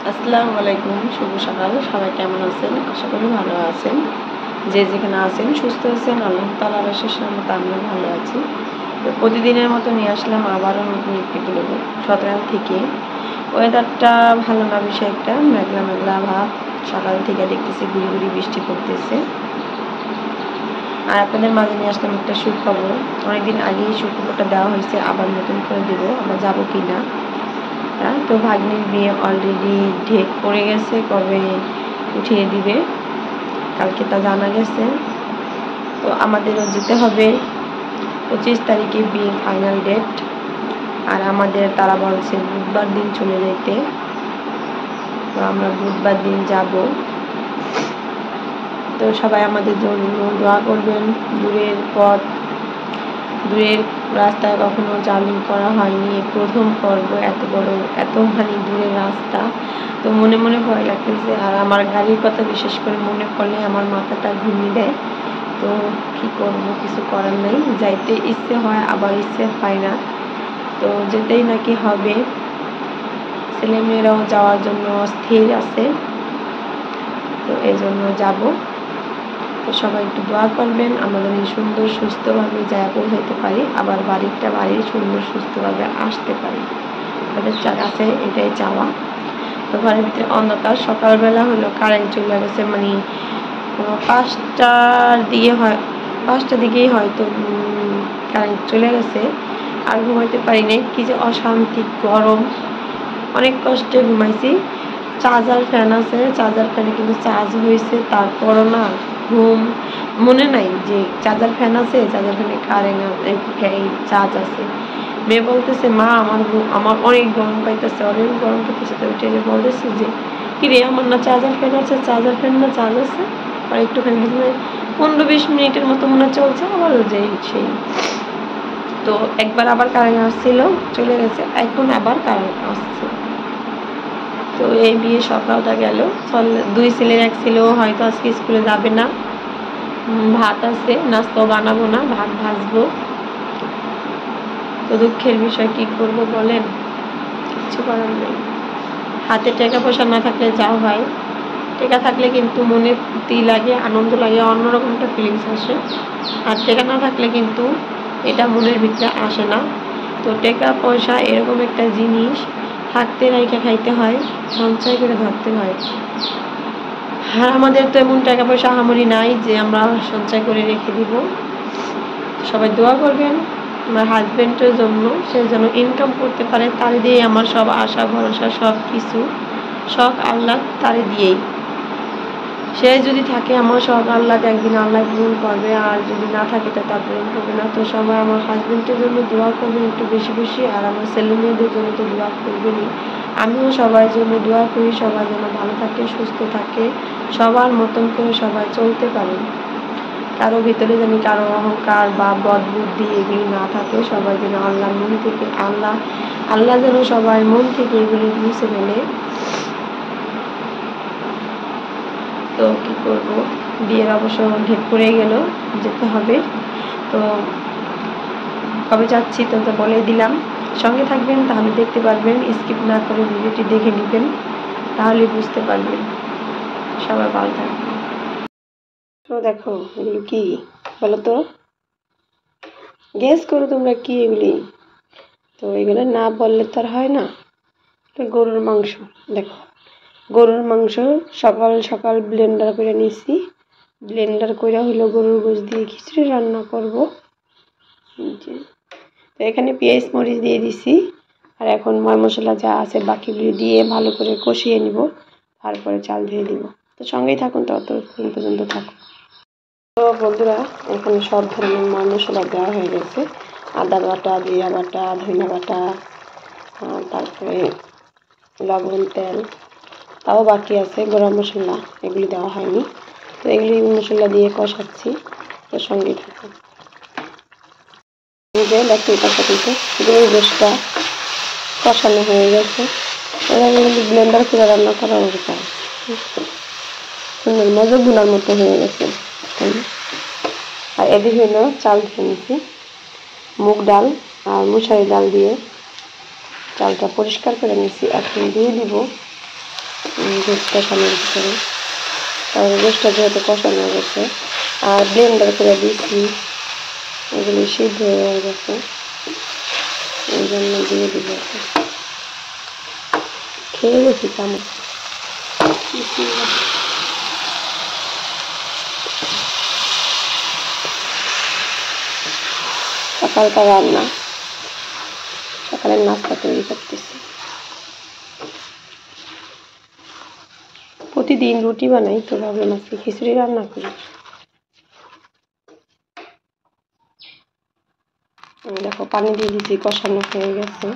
আসসালামু আলাইকুম, শুভ সকাল। সবাই কেমন আছেন? আশা করি ভালো আছেন। যে যেখানে আছেন সুস্থ আছেন, আল্লাহ তাআলার অশেষ রহমতে আমরা ভালো আছি। তো প্রতিদিনের মতো নিয়ে আসলাম আবারও নতুন একটি ব্লগ সকাল থেকে। ওয়েদারটা ভালো না, বেশি একটা মেঘলা মেঘলা ভাব। সকাল থেকে দেখতেছি গুড়ি গুড়ি বৃষ্টি পড়তেছে। আর আপনাদের মাঝে নিয়ে আসলাম একটা সুখবর। অনেকদিন আগেই সুখবরটা দেওয়া হয়েছে, আবার নতুন করে দেবো, আবার যাবো কিনা। তো ভাগ্নির বিয়ে অলরেডি ডেট পড়ে গেছে, কবে উঠিয়ে দিবে কালকে তা জানা গেছে। তো আমাদেরও যেতে হবে। 25 তারিখে বিয়ে ফাইনাল ডেট। আর আমাদের তারা বলছে বুধবার দিন চলে যেতে। তো আমরা বুধবার দিন যাব। তো সবাই আমাদের জন্য দোয়া করবেন। দূরের পথ, দূরের রাস্তায় কখনো জার্নি করা হয়নি, প্রথম করব এতখানি দূরের রাস্তা। তো মনে মনে ভয় লাগতেছে। আর আমার গাড়ির কথা বিশেষ করে মনে পড়লে আমার মাথাটা ঘুমিয়ে দেয়। তো কি করব, কিছু করার নেই। যাইতে ইচ্ছে হয়, আবার ইচ্ছে হয় না। তো যেতেই নাকি হবে। ছেলেমেয়েরাও যাওয়ার জন্য স্থির আছে, তো এই জন্য যাব। তো সবাই একটু দোয়া করবেন, আমাদের এই সুন্দর সুস্থভাবে যায় পৌঁছাইতে পারি, আবার বাড়ির সুন্দর সুস্থভাবে আসতে পারি। আমাদের কাছে এটাই চাওয়া। তো ঘরের ভিতরে অন্ধকার। সকালবেলা হলো কারেন্ট চলে গেছে, মানে 5টার দিকেই হয়তো কারেন্ট চলে গেছে। আর ঘুমাইতে পারি নাই, কি যে অশান্তি গরম। অনেক কষ্টে ঘুমাইছি। চার্জার ফ্যান আছে, চার্জার ফ্যানে কিন্তু চার্জ হয়েছে, তারপরও না ঘুম মনে নাই যে চার্জার ফ্যান আছে, চার্জার ফ্যানে কারেন্ট চার্জ আছে। মেয়ে বলতেছে, মা আমার অনেক গরম পাইতেছে, অনেক গরম পাইতেছে। তো ওইটা বলতেছে যে কিরে, আমার না চার্জার ফ্যান আছে, চার্জার ফ্যান না চার্জ আছে। আর একটুখানি 15-20 মিনিটের মতো মনে চলছে, আবার যে সেই। তো একবার আবার কারেন্ট আসছিল, চলে গেছে, এখন আবার কারেন্ট আসছে। তো এই বিয়ে সকালটা গেল। 2 ছেলের এক ছেলেও হয়তো আজকে স্কুলে যাবে না। ভাত আছে, নাস্তাও বানাবো না, ভাত ভাজবো। তো দুঃখের বিষয়, কি করব বলেন, কিছু করার নেই। হাতে টাকা পয়সা না থাকলে যাও হয়, টাকা থাকলে কিন্তু মনে ফুর্তি লাগে, আনন্দ লাগে, অন্যরকম একটা ফিলিংস আসে। আর টাকা না থাকলে কিন্তু এটা মনের ভিতরে আসে না। তো টাকা পয়সা এরকম একটা জিনিস, থাকতে রাইখা খাইতে হয়, সঞ্চয় করে ধরতে হয়। আর আমাদের তো এমন টাকা পয়সা আহামরি নাই যে আমরা সঞ্চয় করে রেখে দিব। সবাই দোয়া করবেন আমার হাজব্যান্ডের জন্য, সে যেন ইনকাম করতে পারে। তার দিয়ে আমার সব আশা ভরসা, সব কিছু শখ আল্লাহ তারে দিয়েই। সে যদি থাকে, আমার শখ আল্লাহ একদিন আল্লাহ পূরণ করবে, আর যদি না থাকে তা পূরণ করবে না। তো সবাই আমার হাজব্যান্ডের জন্য দোয়া করবেন একটু বেশি বেশি, আর আমার ছেলে মেয়েদের জন্য তো দোয়া করবেনই। আমিও সবার জন্য দোয়া করি, সবাই যেন ভালো থাকে, সুস্থ থাকে, সবার মতন করে সবাই চলতে পারে। কারো ভিতরে যেন কারো অহংকার বা বদবুদ্ধি এগুলি না থাকে। সবাই যেন আল্লাহর মন থেকে আল্লাহ যেন সবাই মন থেকে এগুলি মুছে ফেলে। তো কি করব, বিয়ের অবশ্য ঢেক পড়ে গেল, যেতে হবে। তো কবে যাচ্ছি তো বলে দিলাম, সঙ্গে থাকবেন, তাহলে দেখতে পারবেন। স্কিপ না করে ভিডিওটি দেখে নেবেন, তাহলে বুঝতে পারবেন। সবাই ভালো থাকবেন। তো দেখো এগুলো কি বলো তো, গেস করো তোমরা কি এগুলি। তো এগুলো না বললে তো আর হয় না। গরুর মাংস। দেখো, গরুর মাংস সকাল সকাল ব্লেন্ডার করে নিয়েছি। ব্লেন্ডার করে হলো গরুর গোশ দিয়ে খিচুড়ি রান্না করব। তো এখানে পেঁয়াজ মরিচ দিয়ে দিছি। আর এখন ময় মশলা যা আছে বাকিগুলি দিয়ে ভালো করে কষিয়ে নিব, তারপরে চাল দিয়ে দিব। তো সঙ্গেই থাকুন, ততক্ষণ পর্যন্ত থাকুন। তো বন্ধুরা, এখানে সব ধরনের ময় মশলা দেওয়া হয়ে গেছে। আদা বাটা, জিরা বাটা, ধনিয়া বাটা, তারপরে লবণ, তেল, তাও বাকি আছে গরম মশলা, এগুলি দেওয়া হয়নি। তো এগুলি মশলা দিয়ে কষাচ্ছি, তো সঙ্গে থাকুন। দেখতে পাচ্ছি কিন্তু গরুর গোশটা কষানো হয়ে গেছে। এভাবে কিন্তু ব্লেন্ডার করে রান্না করা দরকার, সুন্দর মজা গুনার মতো হয়ে গেছে। আর এদিকে হলো চাল ধুয়ে নিচ্ছি, মুগ ডাল আর মুসারি ডাল দিয়ে চালটা পরিষ্কার করে নিচ্ছি। এখন দিয়ে দিব গোস কষানোর ভিতরে, তারপরে গোসটা যেহেতু কষানো হয়ে গেছে আর ব্লেন্ডার করে দিচ্ছি, এগুলি সিদ্ধ হয়ে গেছে, এই জন্য দিয়ে দিব। খেয়ে গেছি চামচ। সকালটা রান্না, সকালের নাস্তা তৈরি করতেছি। প্রতিদিন রুটি বানাই, তো ভাবলাম আজকে খিচুড়ি রান্না করি। দেখো পানি দিয়ে দিচ্ছি, কষানো হয়ে গেছে।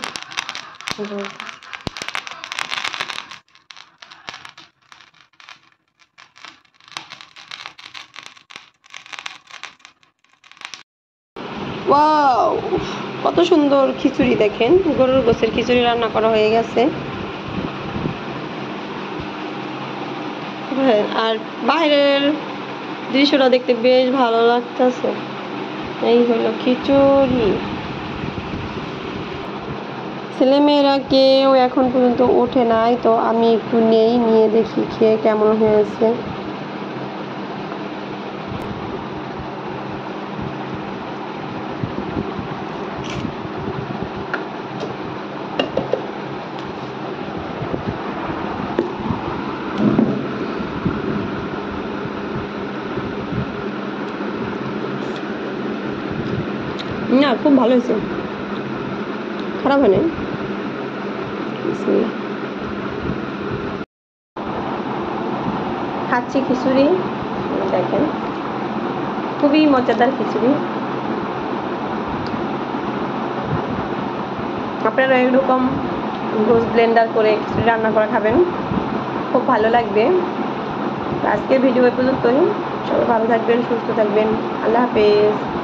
ওয়াও, কত সুন্দর খিচুড়ি! দেখেন, গরুর গোশের খিচুড়ি রান্না করা হয়ে গেছে। আর বাইরের দৃশ্যটা দেখতে বেশ ভালো লাগতেছে। এই হলো খিচুড়ি। ছেলেমেয়েরা কেউ এখন পর্যন্ত ওঠে নাই, তো আমি একটু নিয়ে দেখি খেয়ে কেমন হয়েছে। না, খুব ভালো হয়েছে, খারাপ হয় নাই। খাচ্ছি খিচুড়ি, দেখেন খুবই মজাদার খিচুড়ি। আপনারা এরকম গোস ব্লেন্ডার করে খিচুড়ি রান্না করে খাবেন, খুব ভালো লাগবে। আজকের ভিডিও এ পর্যন্তই। সবাই ভালো থাকবেন, সুস্থ থাকবেন। আল্লাহ হাফেজ।